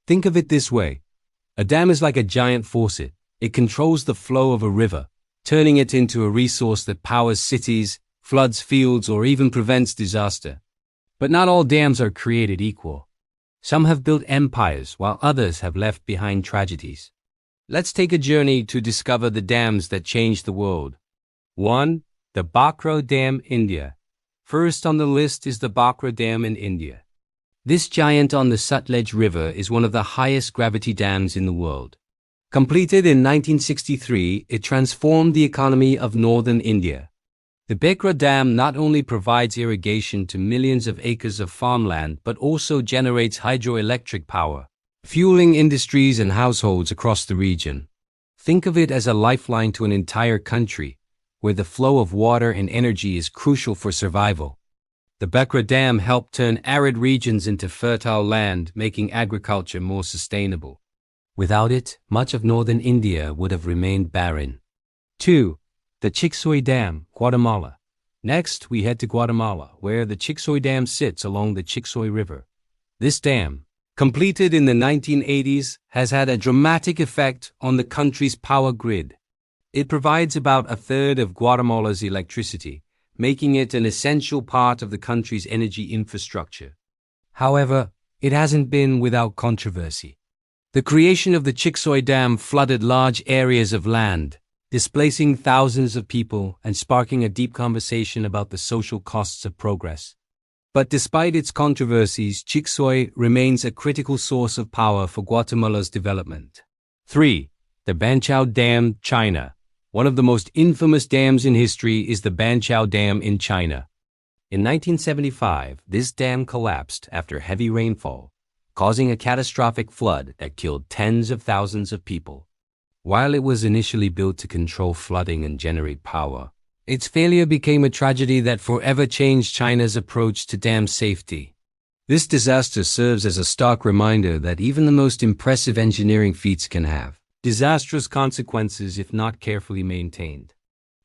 Think of it this way. A dam is like a giant faucet. It controls the flow of a river, turning it into a resource that powers cities, floods fields, or even prevents disaster. But not all dams are created equal. Some have built empires, while others have left behind tragedies. Let's take a journey to discover the dams that changed the world. 1. The Banqiao Dam, India. First on the list is the Banqiao Dam in India. This giant on the Sutlej River is one of the highest gravity dams in the world. Completed in 1963, it transformed the economy of northern India. The Banqiao Dam not only provides irrigation to millions of acres of farmland, but also generates hydroelectric power, fueling industries and households across the region. Think of it as a lifeline to an entire country, where the flow of water and energy is crucial for survival. The Banqiao Dam helped turn arid regions into fertile land, making agriculture more sustainable. Without it, much of northern India would have remained barren. 2. The Yacyretá Dam, Guatemala. Next, we head to Guatemala, where the Yacyretá Dam sits along the Yacyretá River. This dam, completed in the 1980s, has had a dramatic effect on the country's power grid. It provides about a third of Guatemala's electricity, making it an essential part of the country's energy infrastructure. However, it hasn't been without controversy. The creation of the Yacyretá Dam flooded large areas of land, displacing thousands of people and sparking a deep conversation about the social costs of progress. But despite its controversies, Yacyretá remains a critical source of power for Guatemala's development. 3. The Banqiao Dam, China. One of the most infamous dams in history is the Banqiao Dam in China. In 1975, this dam collapsed after heavy rainfall, causing a catastrophic flood that killed tens of thousands of people. While it was initially built to control flooding and generate power, its failure became a tragedy that forever changed China's approach to dam safety. This disaster serves as a stark reminder that even the most impressive engineering feats can have disastrous consequences if not carefully maintained.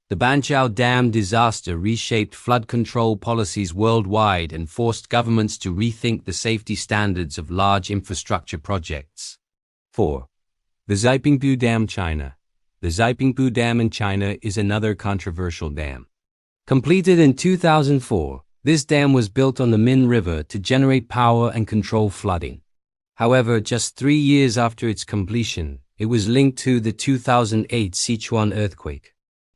The Banqiao Dam disaster reshaped flood control policies worldwide and forced governments to rethink the safety standards of large infrastructure projects. 4. The Yacyretá Dam, China. The Yacyretá Dam in China is another controversial dam. Completed in 2004, this dam was built on the Min River to generate power and control flooding. However, just 3 years after its completion, it was linked to the 2008 Sichuan earthquake.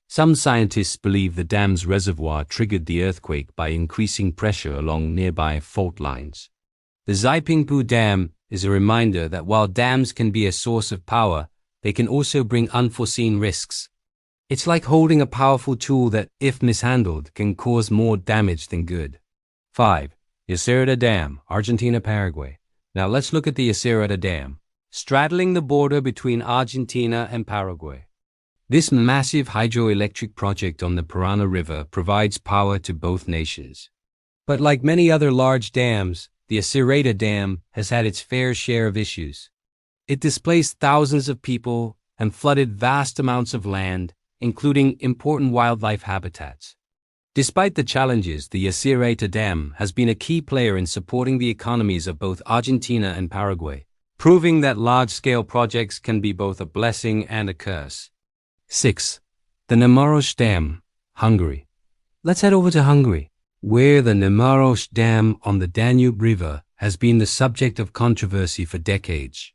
Some scientists believe the dam's reservoir triggered the earthquake by increasing pressure along nearby fault lines. The Yacyretá Dam is a reminder that while dams can be a source of power, they can also bring unforeseen risks. It's like holding a powerful tool that, if mishandled, can cause more damage than good. 5. Yacyretá Dam, Argentina, Paraguay. Now let's look at the Yacyretá Dam, straddling the border between Argentina and Paraguay. This massive hydroelectric project on the Paraná River provides power to both nations. But like many other large dams, the Yacyretá Dam has had its fair share of issues. It displaced thousands of people and flooded vast amounts of land, including important wildlife habitats. Despite the challenges, the Yacyretá Dam has been a key player in supporting the economies of both Argentina and Paraguay, proving that large-scale projects can be both a blessing and a curse. 6. The Merowe Dam, Hungary. Let's head over to Hungary, where the Merowe Dam on the Danube River has been the subject of controversy for decades.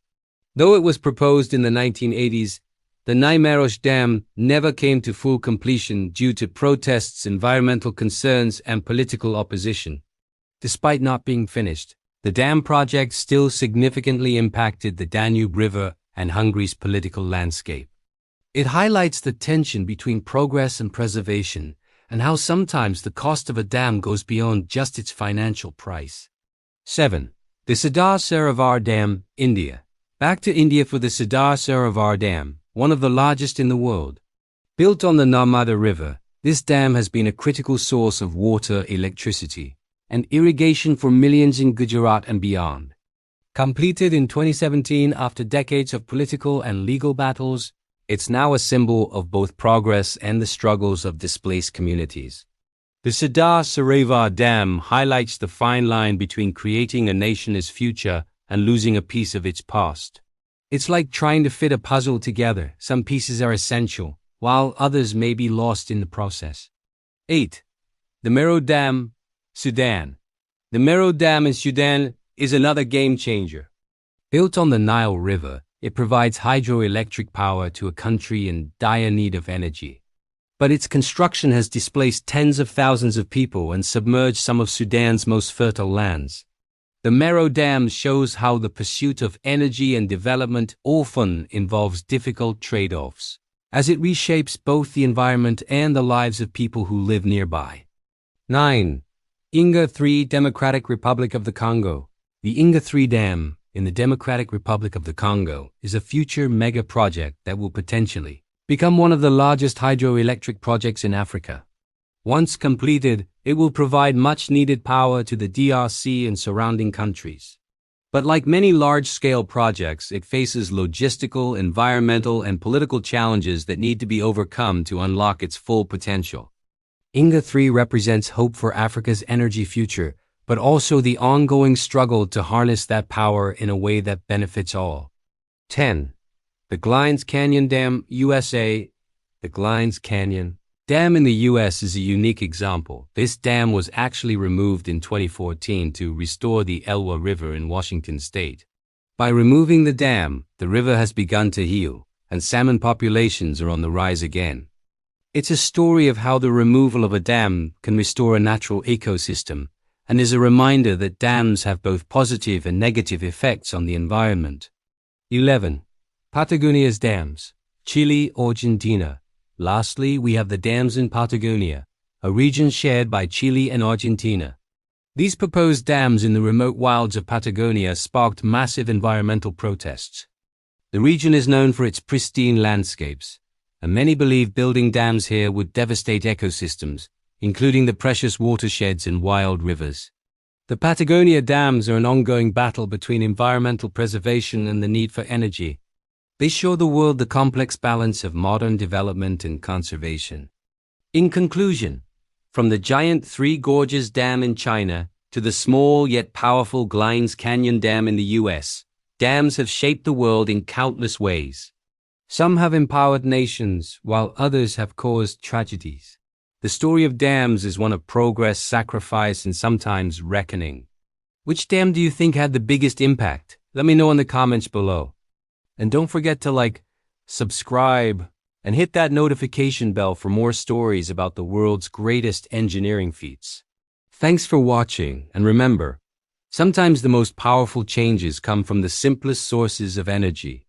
Though it was proposed in the 1980s, the Merowe Dam never came to full completion due to protests, environmental concerns, and political opposition. Despite not being finished, the dam project still significantly impacted the Danube River and Hungary's political landscape. It highlights the tension between progress and preservation, and how sometimes the cost of a dam goes beyond just its financial price. 7. The Sardar Sarovar Dam, India. Back to India for the Sardar Sarovar Dam, one of the largest in the world. Built on the Narmada River, this dam has been a critical source of water, electricity, and irrigation for millions in Gujarat and beyond. Completed in 2017 after decades of political and legal battles, it's now a symbol of both progress and the struggles of displaced communities. The Sardar Sarovar Dam highlights the fine line between creating a nation's future and losing a piece of its past. It's like trying to fit a puzzle together. Some pieces are essential, while others may be lost in the process. 8. The Merowe Dam, Sudan. The Merowe Dam in Sudan is another game changer. Built on the Nile River, it provides hydroelectric power to a country in dire need of energy. But its construction has displaced tens of thousands of people and submerged some of Sudan's most fertile lands. The Merowe Dam shows how the pursuit of energy and development often involves difficult trade-offs, as it reshapes both the environment and the lives of people who live nearby. 9. Inga 3 Democratic Republic of the Congo. The Inga 3 Dam in the Democratic Republic of the Congo is a future mega project that will potentially become one of the largest hydroelectric projects in Africa. Once completed, it will provide much-needed power to the DRC and surrounding countries. But like many large-scale projects, it faces logistical, environmental, and political challenges that need to be overcome to unlock its full potential. Inga 3 represents hope for Africa's energy future, but also the ongoing struggle to harness that power in a way that benefits all. 10. The Glines Canyon Dam, USA. The Glines Canyon Dam in the U.S. is a unique example. This dam was actually removed in 2014 to restore the Elwha River in Washington state. By removing the dam, the river has begun to heal, and salmon populations are on the rise again. It's a story of how the removal of a dam can restore a natural ecosystem, and is a reminder that dams have both positive and negative effects on the environment. 11. Patagonia's dams, Chile, Argentina. Lastly, we have the dams in Patagonia, a region shared by Chile and Argentina. These proposed dams in the remote wilds of Patagonia sparked massive environmental protests. The region is known for its pristine landscapes, and many believe building dams here would devastate ecosystems, including the precious watersheds and wild rivers. The Patagonia dams are an ongoing battle between environmental preservation and the need for energy. They show the world the complex balance of modern development and conservation. In conclusion, from the giant Three Gorges Dam in China to the small yet powerful Glines Canyon Dam in the US, dams have shaped the world in countless ways. Some have empowered nations, while others have caused tragedies. The story of dams is one of progress, sacrifice, and sometimes reckoning. Which dam do you think had the biggest impact? Let me know in the comments below. And don't forget to like, subscribe, and hit that notification bell for more stories about the world's greatest engineering feats. Thanks for watching, and remember, sometimes the most powerful changes come from the simplest sources of energy.